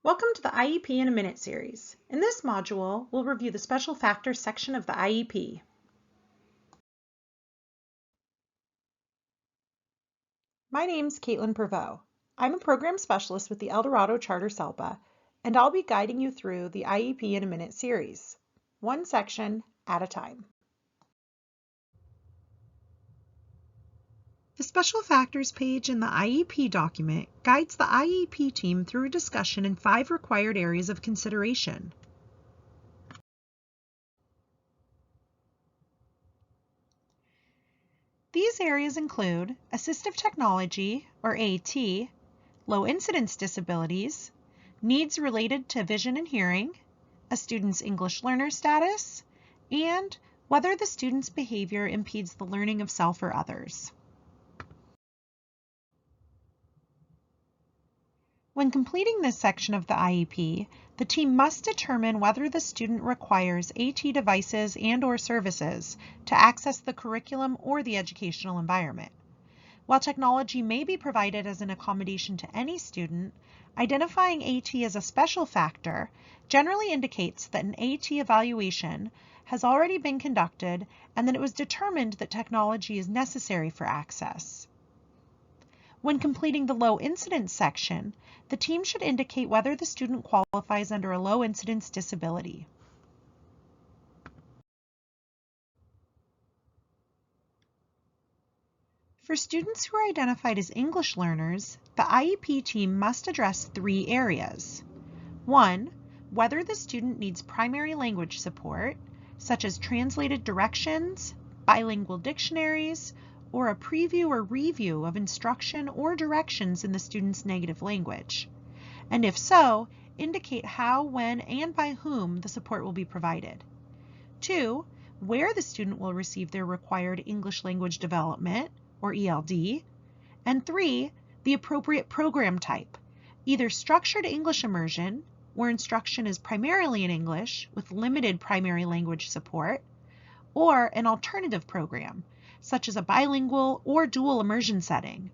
Welcome to the IEP in a Minute series. In this module, we'll review the special factors section of the IEP. My name's Caitlin Prevost. I'm a program specialist with the El Dorado Charter SELPA, and I'll be guiding you through the IEP in a Minute series, one section at a time. The Special Factors page in the IEP document guides the IEP team through a discussion in 5 required areas of consideration. These areas include assistive technology, or AT, low incidence disabilities, needs related to vision and hearing, a student's English learner status, and whether the student's behavior impedes the learning of self or others. When completing this section of the IEP, the team must determine whether the student requires AT devices and/or services to access the curriculum or the educational environment. While technology may be provided as an accommodation to any student, identifying AT as a special factor generally indicates that an AT evaluation has already been conducted and that it was determined that technology is necessary for access. When completing the low incidence section, the team should indicate whether the student qualifies under a low incidence disability. For students who are identified as English learners, the IEP team must address 3 areas. 1, whether the student needs primary language support, such as translated directions, bilingual dictionaries, or a preview or review of instruction or directions in the student's native language. And if so, indicate how, when, and by whom the support will be provided. 2, where the student will receive their required English language development, or ELD. And 3, the appropriate program type, either structured English immersion, where instruction is primarily in English with limited primary language support, or an alternative program, such as a bilingual or dual immersion setting.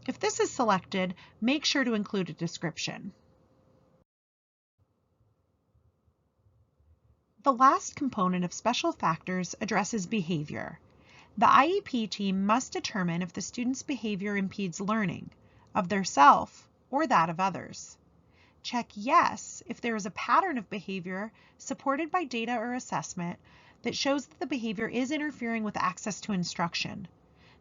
If this is selected, make sure to include a description. The last component of special factors addresses behavior. The IEP team must determine if the student's behavior impedes learning of their self or that of others. Check yes if there is a pattern of behavior supported by data or assessment that shows that the behavior is interfering with access to instruction.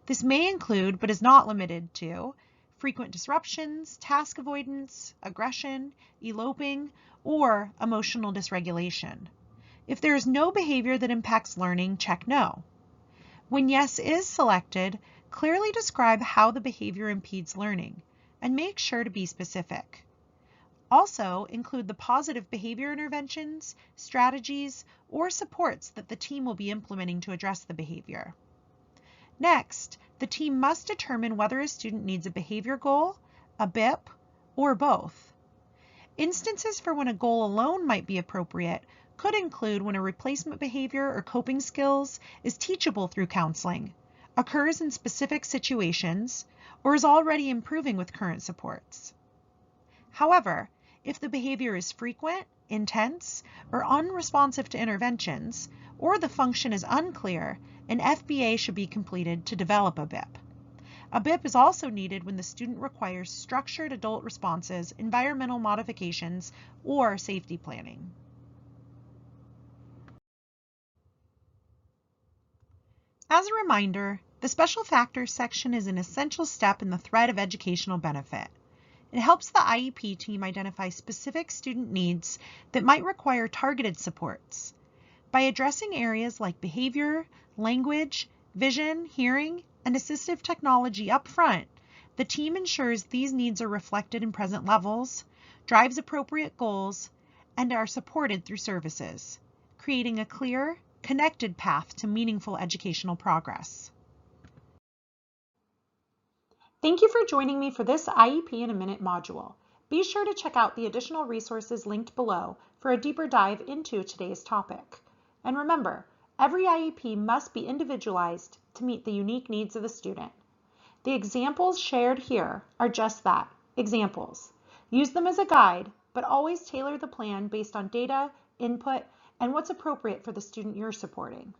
This may include, but is not limited to, frequent disruptions, task avoidance, aggression, eloping, or emotional dysregulation. If there is no behavior that impacts learning, check no. When yes is selected, clearly describe how the behavior impedes learning, and make sure to be specific. Also, include the positive behavior interventions, strategies, or supports that the team will be implementing to address the behavior. Next, the team must determine whether a student needs a behavior goal, a BIP, or both. Instances for when a goal alone might be appropriate could include when a replacement behavior or coping skills is teachable through counseling, occurs in specific situations, or is already improving with current supports. However, if the behavior is frequent, intense, or unresponsive to interventions, or the function is unclear, an FBA should be completed to develop a BIP. A BIP is also needed when the student requires structured adult responses, environmental modifications, or safety planning. As a reminder, the Special Factors section is an essential step in the thread of educational benefit. It helps the IEP team identify specific student needs that might require targeted supports. By addressing areas like behavior, language, vision, hearing, and assistive technology up front, the team ensures these needs are reflected in present levels, drives appropriate goals, and are supported through services, creating a clear, connected path to meaningful educational progress. Thank you for joining me for this IEP in a Minute module. Be sure to check out the additional resources linked below for a deeper dive into today's topic. And remember, every IEP must be individualized to meet the unique needs of the student. The examples shared here are just that, examples. Use them as a guide, but always tailor the plan based on data, input, and what's appropriate for the student you're supporting.